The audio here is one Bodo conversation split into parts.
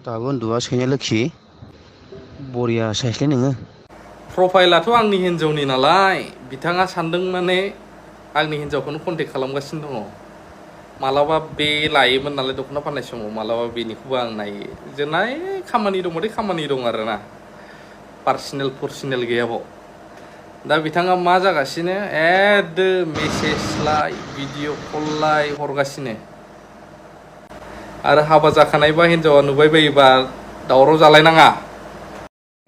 दाबो उन्दुआ सैनाय लोखि बरिया साइसलै नोङो। प्रफाइलाथ' आंनि हिन्जावनि नालाय बिथाङा सानदों माने आंनि हिन्जावखौनो कन्टेक्ट खालामगासिनो दङ। मालाबा बे लायोमोन नालाय दख'ना फाननाय समाव मालाबा बेनिखौबो आं नायो जोंना खामानि दंबाथाय खामानि दं आरोना पार्सनेल गैयाबाव। दा बिथाङा मा जागासिनो मेसेज लाय भिडिअ कल लाय हरगासिनो आरो हाबा जाखानायबा हिन्जावा नुबाय बायोबा दावराव जालायनाङा।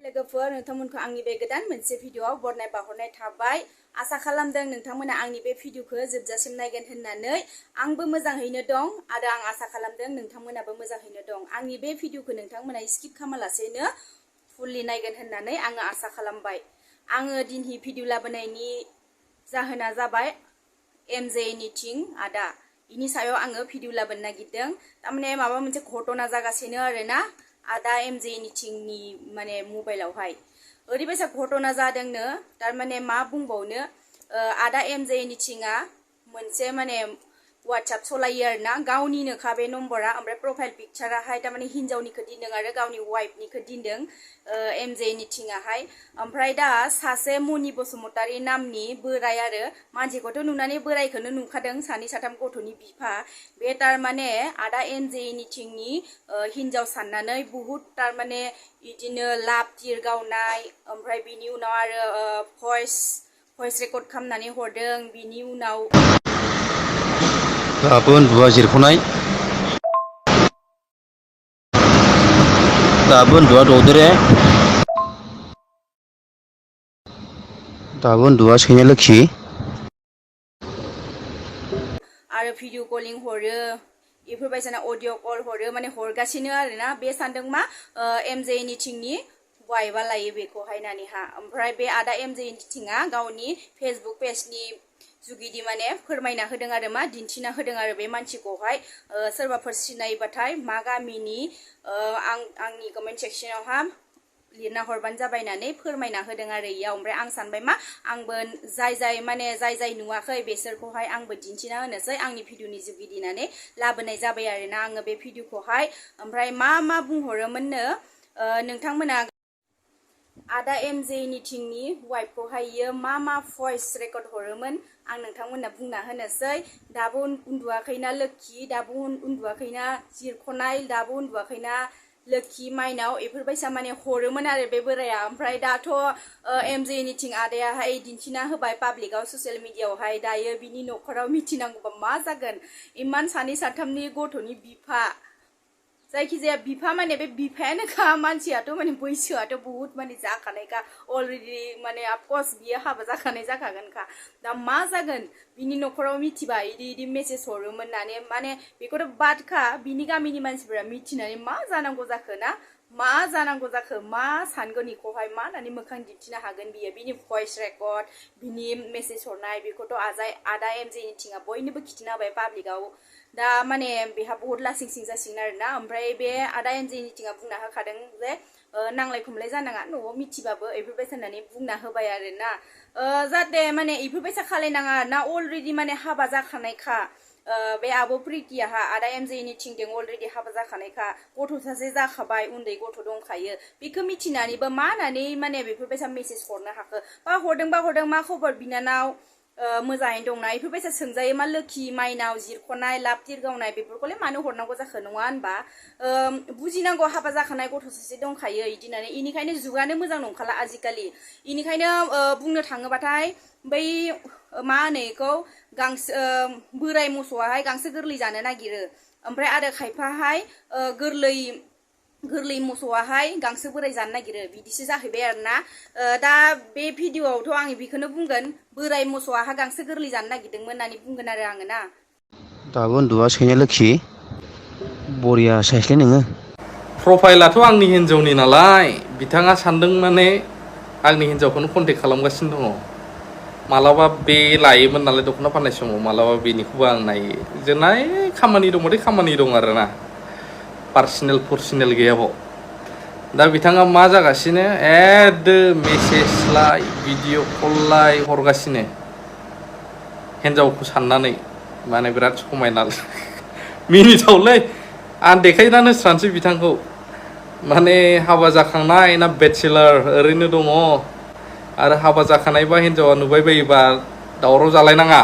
लोगोफोर नोंथांमोनखौ आंनि बे गोदान मोनसे भिडिअआव बरनाय बावहरनाय थाबाय। आसा खालामदों नोंथांमोना आंनि बे भिडिअखौ जोबजासिम नायगोन होननानै। आंबो मोजाङैनो दं आरो आं आसा खालामदों नोंथांमोनाबो मोजाङैनो दं। आंनि बे भिडिअखौ नोंथांमोना स्किप खालामालासेनो फुल्लि नायगोन होननानै आङो आसा खालामबाय। आङो दिनहि भिडिअ लाबोनायनि जाहोना जाबाय एमजेनि थिं आदा इनि सायाव आङो भिडिअ लाबोनो नागिरदों। थारमाने माबा मोनसे घटना जागासिनो आरोना आदा एमजेनि थिंनि माने मबाइलावहाय ओरैबायसा घटना जादोंनो। थारमाने मा बुंबावनो, आदा एमजेनि थिंआ मोनसे माने वाट्सएप सलायो आरोना गावनिनोखा बे नम्बरा, ओमफ्राय प्रफाइल पिक्चाराहाय थारमाने हिन्जावनिखौ दिनदों आरो गावनि वाइफनिखौ दिनदों एमजेनि थिंआहाय। ओमफ्राय दा सासे मनि बसुमतारी नामनि बोराय आरो मानसिखौथ' नुनानै बोरायखौनो नुखादों, सानै साथाम गथ'नि बिफा। बे तारमाने आदा एमजेनि थिंनि हिन्जाव साननानै बुहुत तारमाने बिदिनो लाभ थिर गावनाय, ओमफ्राय बिनि उनाव आरो भइस रेकर्ड खालामनानै हरदों। बिनि उनाव दाबो उन्दुआ जिरख'नाय दाबो उन्दुआ दौदोरे दाबो उन्दुआ सैनाय लोखि आरो भिडिअ कलिं हरो, बेफोरबायदिनो अडिअ कल हरो, माने हरगासिनो आरोना। बे सानदों मा एमजेनि थिंनि वाइफआ लायो बेखौहाय नानैहा। ओमफ्राय बे आदा एमजेनि थिंआ गावनि फेसबुक पेजनि जुगिदि माने फोरमायना होदों आरो मा दिन्थिना होदों आरो बे मानसिखौहाय। सोरबाफोर सिनायबाथाय मा गामिनि आंनि कमेन्ट सेक्सनावहा लिरना हरबानो जाबाय होननानै फोरमायना होदों आरो इयाव। ओमफ्राय आं सानबाय मा आंबो जाय नुवाखै बेसोरखौहाय आंबो दिन्थिना होनोसै आंनि भिडिअनि जुगिदिनानै लाबोनाय जाबाय आरोना आङो बे भिडिअखौहाय। ओमफ्राय मा बुंहरोमोननो नोंथांमोना आदा एमजेनि थिंनि वाइफखौहायो मा भइस रेकर्ड हरोमोन आं नोंथांमोननो बुंना होनोसै। दाबो उन्दुआखैना लोखि, दाबो उन्दुआखैना जिरख'नाय, दाबो उन्दुआखैना लोखि माइनाव, बेफोरबायसा माने हरोमोन आरो बे बोराया। ओमफ्राय दाथ' एमजेनि थिं आदायाहाय दिन्थिना होबाय पाब्लिकआव ससियेल मिडियाआवहाय। दायो बिनि न'खराव मिथिनांगौबा मा जागोन। इमान सानै साथामनि गथ'नि बिफा, जायखिजाया बिफा माने बे बिफायानोखा, मानसियाथ' माने बैसोआथ' बुहुत माने जाखानायखा अलरेडि, माने अफकर्स बियो हाबा जाखागोनखा। दा मा जागोन बिनि न'खराव मिथिबा इदि मेसेज हरोमोन होननानै, माने बेखौथ' बादखा बिनि गामिनि मानसिफोरा मिथिनानै मा जानांगौ जाखो ना, मा जानांगौ जाखो, मा सानगोन इखौहाय, मा होननानै मोखां दिन्थिनो हागोन बियो। बिनि भइस रेकर्ड, बिनि मेसेज हरनाय बेखौथ' आदा एमजेनि थिंआ बयनोबो खिथिना होबाय पाब्लिकआव। दा माने बेहा बहुत लासिं सिं जासिगोन आरोना। ओमफ्राय बे आदा एमजेनि थिंआ बुंना होखादों जे नांलाय खमलाय जानाङा न'आव मिथिबाबो, बेफोरबायसा होननानै बुंना होबाय आरोना। जाहाथे माने बेफोरबायसा खालायनाङा आरोना, अलरेडि माने हाबा जाखानायखा। बे आब' प्रितियाहा आदा एमजेनि थिंजों अलरेडि हाबा जाखानायखा, गथ' सासे जाखाबाय, उन्दै गथ' दंखायो। बेखौ मिथिनानैबो मा होननानै माने बेफोरबायसा मेसेज हरनो हाखो, बा हरदों मा खबर बिनानाव, मोजाङैनो दंना, बेफोरबायसा सोंजायो मा लोखि माइनाव जिरख'नाय लाभ थिर गावनाय बेफोरखौलाय मानो हरनांगौ जाखो, नङा होनबा। बुजिनांगौ हाबा जाखानाय गथ' सासे दंखायो इदि होननानै। इनिखायनो जुगानो मोजां नंखाला आजिखालि। इनिखायनो बुंनो थाङोबाथाय बै मा होनो बेखौ गांसो बोराय मोसौआहाय गांसो गोरलै जानो नागिरो, ओमफ्राय आरो खायफाहाय गोरलै मोसौआहाय गांसो बोराय जानो नागिरो, बिदिसो जाहैबाय आरोना। दा बे भिडिअआवथ' आं बेखौनो बुंगोन, बोराय मोसौआहा गांसो गोरलै जानो नागिरदोंमोन होननानै बुंगोन आरो आङो ना। दाबो उन्दुआ सैनाय लोखि बरिया साइसलै नोङो। प्रफाइलाथ' आंनि हिन्जावनि नालाय बिथाङा सानदों माने आंनि हिन्जावखौनो कन्टेक्ट खालामगासिनो दङ। मालाबा बे लायोमोन नालाय दख'ना फाननाय समाव मालाबा बेनिखौबो आं नायो जोंना खामानि दंबाथाय खामानि दं आरोना पार्सनेल गैयाबाव। दा बिथाङा मा जागासिनो मेसेज लाय भिडिअ कल लाय हरगासिनो हिन्जावखौ साननानै, माने बिराद समायना मिनिथावलै। आं देखायनानै होस्रानोसै बिथांखौ माने हाबा जाखांनाय ना बेचेलर ओरैनो दङ आरो हाबा जाखानायबा हिनजावा नुबाय बायोबा दावराव जालायनाङा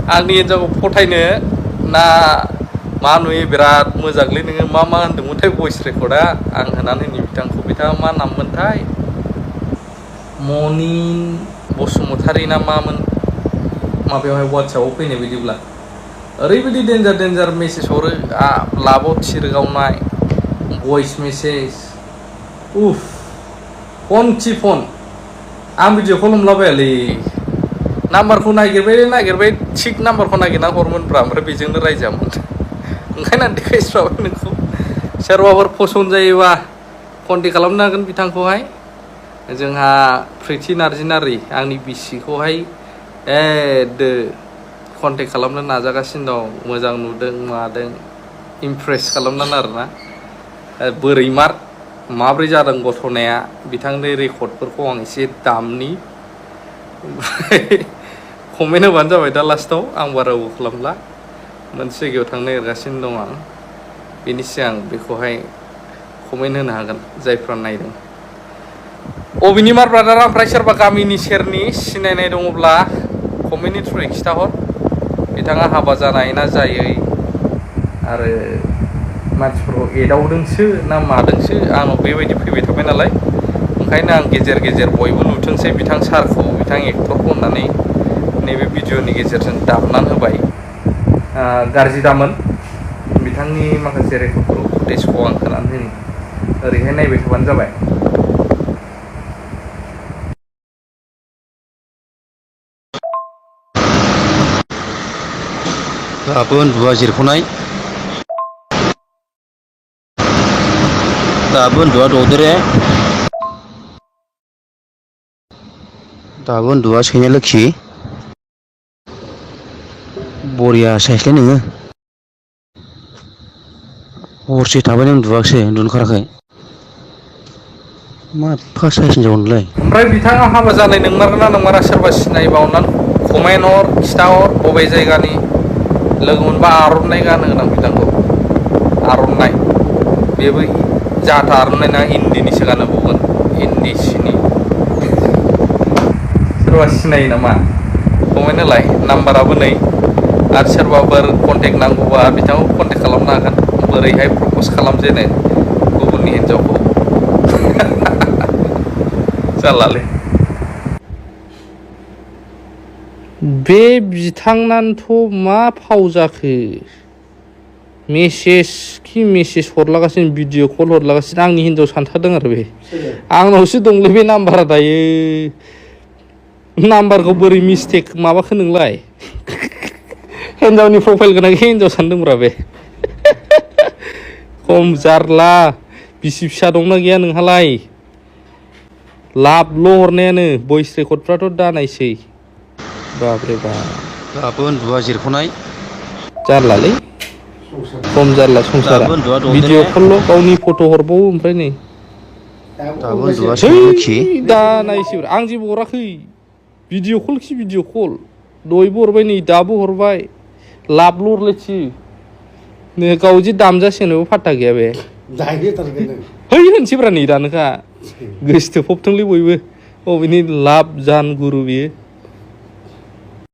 आंनि हिनजावखौ फथायनो ना मा नुयो बिराद मोजांलै नोङो मा होनदोंमोनथाय भइस रेकर्डआ आं होनानै होनि बिथांखौ बिथाङा मा नाममोनथाय मनि बसुमतारी ना मामोन माबायावहाय वाट्सएपआव फैनाय बायदिब्ला ओरैबायदि डेन्जार मेसेज हरो लाबाव थिरगावनाय भइस मेसेज उफ फन आं भिडिअ कल हमलाबायालै नाम्बारखौ नागिरबाय थिग नाम्बारखौ नागिरना हरमोनब्रा ओमफ्राय बेजोंनो रायजामोन ओंखायनो आं देखायस्राबाय नोंखौ सोरबाफोर फसन जायोबा कन्टेक्ट खालामनो हागोन बिथांखौहाय जोंहा प्रिथि नार्जिनारि आंनि बिसिखौहाय कन्टेक्ट खालामनो नाजागासिनो दं मोजां नुदों मादों इमप्रेस खालामनानै आरोना बोरैमार माब्रै जादों गथ'नाया बिथांनि रेकर्डफोरखौ आं एसे दामनि कमेन्ट होबानो जाबाय दा लास्टाव आं बारा खालामला मोनसे जायगायाव थांनो नागिरगासिनो दं आं बेनि सिगां बेखौहाय कमेन्ट होनो हागोन जायफ्रा नायदों अबिनिमार ब्रादारा ओमफ्राय सोरबा गामिनि सेरनि सिनायनाय दङब्ला कमेन्टनि थ्रुयै खिथाहर बिथाङा हाबा जानाय ना जायै आरो मानसिफोरखौ एदावदोंसो ना मादोंसो आंनाव बेबायदि फैबाय थाबाय नालाय ओंखायनो आं गेजेर बयबो नुथोंसै बिथां सारखौ बिथां एक्टरखौ होननानै नैबे भिडिअनि गेजेरजों दामनानै होबाय गाज्रि दामोन बिथांनि माखासे रेकर्डफोरखौ फुटेजखौ आं होनानै होनि ओरैहाय नायबाय थाबानो जाबाय दाबो उन्दुआ जिरख'नाय दाबो उन्दुआ दौदोरे दाबो उन्दुआ सैमा लोखि बरिया साइसलै नोङो हरसे थाबाय उन्दुवाखिसै उन्दुनो ओंखाराखै मा एफा साइस हिनजावनोलाय ओमफ्राय बिथाङा हाबा जानाय नंमारगोना नंमारा सोरबा सिनायबा अननानै कमेन्ट हर खिथाहर बबे जायगानि लोगो मोनबा आर'नाइ गानहोगोन आं बिथांखौ आर'नाइ बेबो जाथा आर'नाइ ना इन्दिनिसो गानहोबावगोन इन्दि सिनि सोरबा सिनायो नामा कमेन्ट होलाय नाम्बाराबो नै आरो सोरबाफोर कन्टेक्ट नांगौबा बिथांखौ कन्टेक्ट खालामनो हागोन बोरैहाय प्रप'ज खालामजेनो गुबुननि हिन्जावखौ जालालै बे बिथांनानोथ' मा फाव जाखो मेसेज हरलागासिनो भिडिअ कल हरलागासिनो आंनि हिन्जाव सानथारदों आरो बे आंनावसो दंलै बे नाम्बारा दायो नाम्बारखौ बोरै मिस्टेक माबाखो नोंलाय हिन्जावनि प्रफाइल गोनांखाय हिन्जाव सानदोंब्रा बे खम जारला बिसि फिसा दंना गैया नोंहालाय लाभल' हरनायानो भइस रेकर्डफ्राथ' दानायसै बाब्रे बाब दाबो उन्दुआ जिरख'नाय जारलालै खम जारला संसारा भिडिअ कलल' गावनि फट' हरबावो ओमफ्राय नै दाबो उन्दुआ सैमा लोखि दा नायसैब्रा आं जेबो हराखै भिडिअ कल खि भिडिअ कल दहायबो हरबाय नै दाबो हरबाय लाभल' हरलायथि नै गाव जे दामजासिगोनबो फात्ता गैया बे है होनसैब्रा नै दानोखा गोसोथोफबथोंलै बयबो अबेनि लाभ जान गुरु बियो